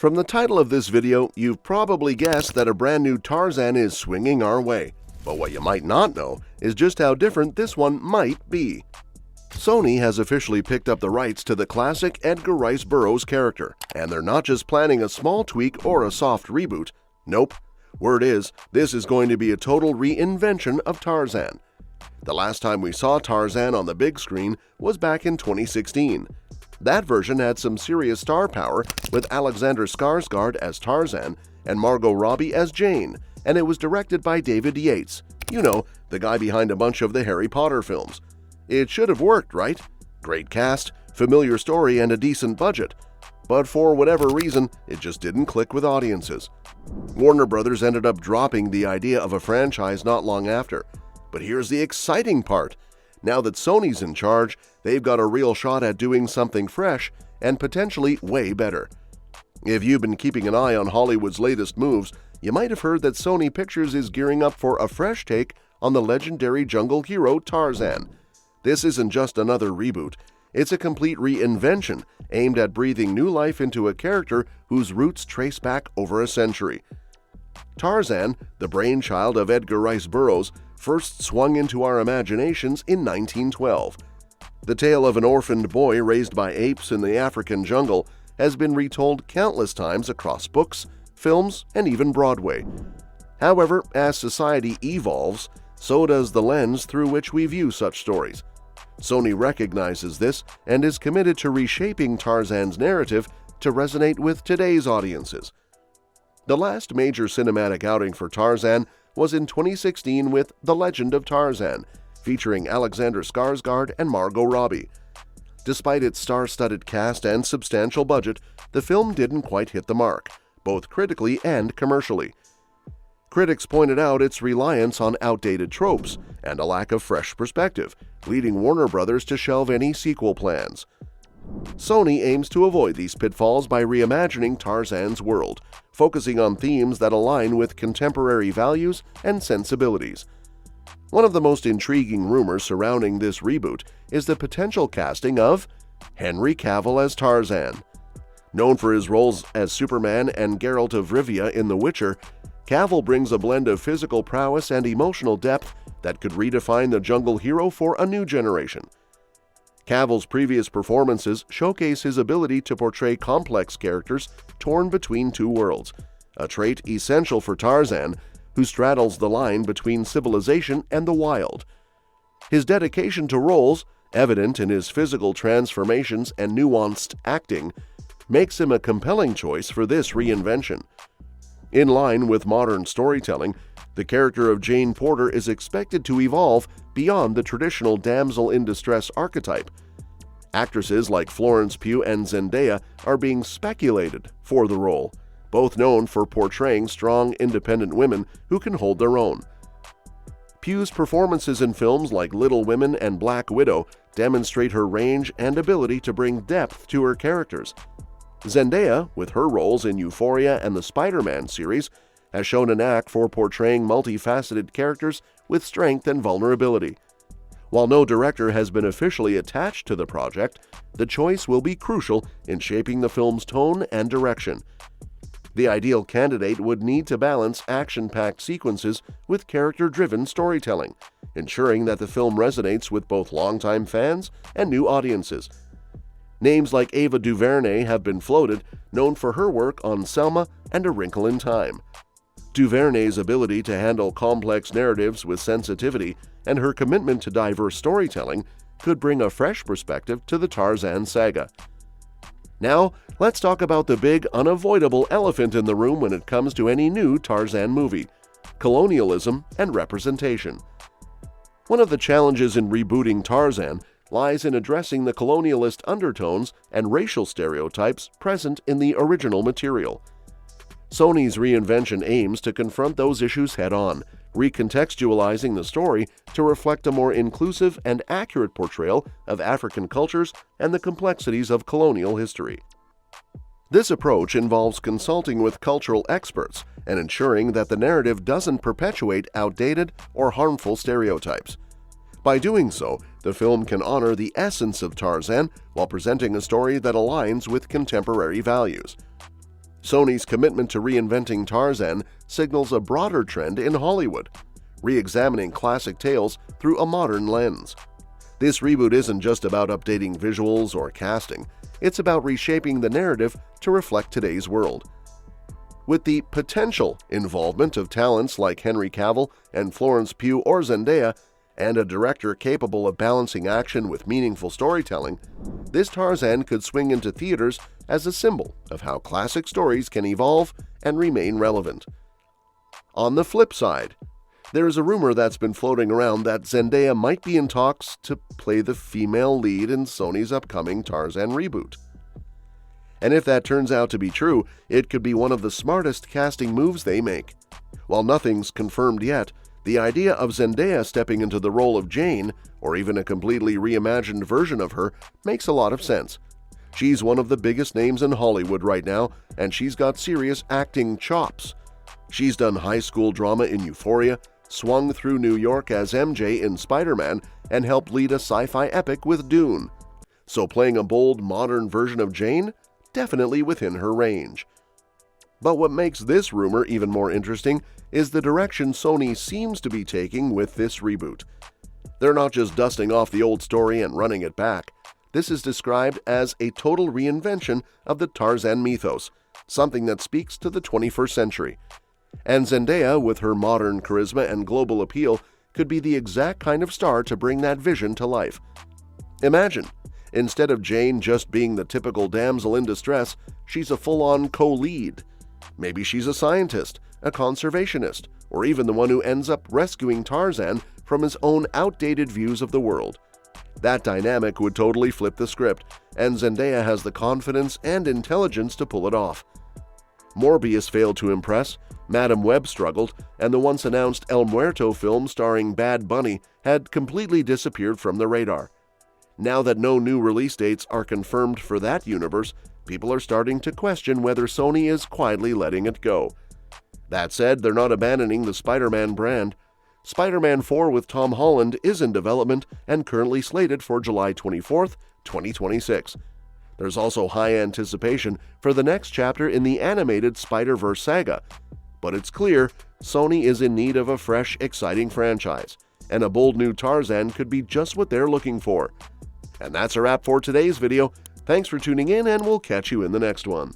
From the title of this video, you've probably guessed that a brand new Tarzan is swinging our way. But what you might not know is just how different this one might be. Sony has officially picked up the rights to the classic Edgar Rice Burroughs character, and they're not just planning a small tweak or a soft reboot. Nope. Word is, this is going to be a total reinvention of Tarzan. The last time we saw Tarzan on the big screen was back in 2016. That version had some serious star power with Alexander Skarsgård as Tarzan and Margot Robbie as Jane, and it was directed by David Yates, you know, the guy behind a bunch of the Harry Potter films. It should have worked, right? Great cast, familiar story, and a decent budget. But for whatever reason, it just didn't click with audiences. Warner Brothers ended up dropping the idea of a franchise not long after. But here's the exciting part. Now that Sony's in charge, they've got a real shot at doing something fresh and potentially way better. If you've been keeping an eye on Hollywood's latest moves, you might have heard that Sony Pictures is gearing up for a fresh take on the legendary jungle hero Tarzan. This isn't just another reboot. It's a complete reinvention aimed at breathing new life into a character whose roots trace back over a century. Tarzan, the brainchild of Edgar Rice Burroughs, first swung into our imaginations in 1912. The tale of an orphaned boy raised by apes in the African jungle has been retold countless times across books, films, and even Broadway. However, as society evolves, so does the lens through which we view such stories. Sony recognizes this and is committed to reshaping Tarzan's narrative to resonate with today's audiences. The last major cinematic outing for Tarzan was in 2016 with The Legend of Tarzan, featuring Alexander Skarsgård and Margot Robbie. Despite its star-studded cast and substantial budget, the film didn't quite hit the mark, both critically and commercially. Critics pointed out its reliance on outdated tropes and a lack of fresh perspective, leading Warner Brothers to shelve any sequel plans. Sony aims to avoid these pitfalls by reimagining Tarzan's world, focusing on themes that align with contemporary values and sensibilities. One of the most intriguing rumors surrounding this reboot is the potential casting of Henry Cavill as Tarzan. Known for his roles as Superman and Geralt of Rivia in The Witcher, Cavill brings a blend of physical prowess and emotional depth that could redefine the jungle hero for a new generation. Cavill's previous performances showcase his ability to portray complex characters torn between two worlds, a trait essential for Tarzan, who straddles the line between civilization and the wild. His dedication to roles, evident in his physical transformations and nuanced acting, makes him a compelling choice for this reinvention. In line with modern storytelling, the character of Jane Porter is expected to evolve beyond the traditional damsel-in-distress archetype. Actresses like Florence Pugh and Zendaya are being speculated for the role, both known for portraying strong, independent women who can hold their own. Pugh's performances in films like Little Women and Black Widow demonstrate her range and ability to bring depth to her characters. Zendaya, with her roles in Euphoria and the Spider-Man series, has shown a knack for portraying multifaceted characters with strength and vulnerability. While no director has been officially attached to the project, the choice will be crucial in shaping the film's tone and direction. The ideal candidate would need to balance action-packed sequences with character-driven storytelling, ensuring that the film resonates with both longtime fans and new audiences. Names like Ava DuVernay have been floated, known for her work on Selma and A Wrinkle in Time. DuVernay's ability to handle complex narratives with sensitivity and her commitment to diverse storytelling could bring a fresh perspective to the Tarzan saga. Now, let's talk about the big, unavoidable elephant in the room when it comes to any new Tarzan movie: colonialism and representation. One of the challenges in rebooting Tarzan lies in addressing the colonialist undertones and racial stereotypes present in the original material. Sony's reinvention aims to confront those issues head-on, recontextualizing the story to reflect a more inclusive and accurate portrayal of African cultures and the complexities of colonial history. This approach involves consulting with cultural experts and ensuring that the narrative doesn't perpetuate outdated or harmful stereotypes. By doing so, the film can honor the essence of Tarzan while presenting a story that aligns with contemporary values. Sony's commitment to reinventing Tarzan signals a broader trend in Hollywood, re-examining classic tales through a modern lens. This reboot isn't just about updating visuals or casting, it's about reshaping the narrative to reflect today's world. With the potential involvement of talents like Henry Cavill and Florence Pugh or Zendaya, and a director capable of balancing action with meaningful storytelling, this Tarzan could swing into theaters as a symbol of how classic stories can evolve and remain relevant. On the flip side, there is a rumor that's been floating around that Zendaya might be in talks to play the female lead in Sony's upcoming Tarzan reboot. And if that turns out to be true, it could be one of the smartest casting moves they make. While nothing's confirmed yet, the idea of Zendaya stepping into the role of Jane, or even a completely reimagined version of her, makes a lot of sense. She's one of the biggest names in Hollywood right now, and she's got serious acting chops. She's done high school drama in Euphoria, swung through New York as MJ in Spider-Man, and helped lead a sci-fi epic with Dune. So playing a bold, modern version of Jane? Definitely within her range. But what makes this rumor even more interesting is the direction Sony seems to be taking with this reboot. They're not just dusting off the old story and running it back. This is described as a total reinvention of the Tarzan mythos, something that speaks to the 21st century. And Zendaya, with her modern charisma and global appeal, could be the exact kind of star to bring that vision to life. Imagine, instead of Jane just being the typical damsel in distress, she's a full-on co-lead. Maybe she's a scientist, a conservationist, or even the one who ends up rescuing Tarzan from his own outdated views of the world. That dynamic would totally flip the script, and Zendaya has the confidence and intelligence to pull it off. Morbius failed to impress, Madame Web struggled, and the once-announced El Muerto film starring Bad Bunny had completely disappeared from the radar. Now that no new release dates are confirmed for that universe, people are starting to question whether Sony is quietly letting it go. That said, they're not abandoning the Spider-Man brand. Spider-Man 4 with Tom Holland is in development and currently slated for July 24th, 2026. There's also high anticipation for the next chapter in the animated Spider-Verse saga. But it's clear Sony is in need of a fresh, exciting franchise, and a bold new Tarzan could be just what they're looking for. And that's a wrap for today's video. Thanks for tuning in, and we'll catch you in the next one.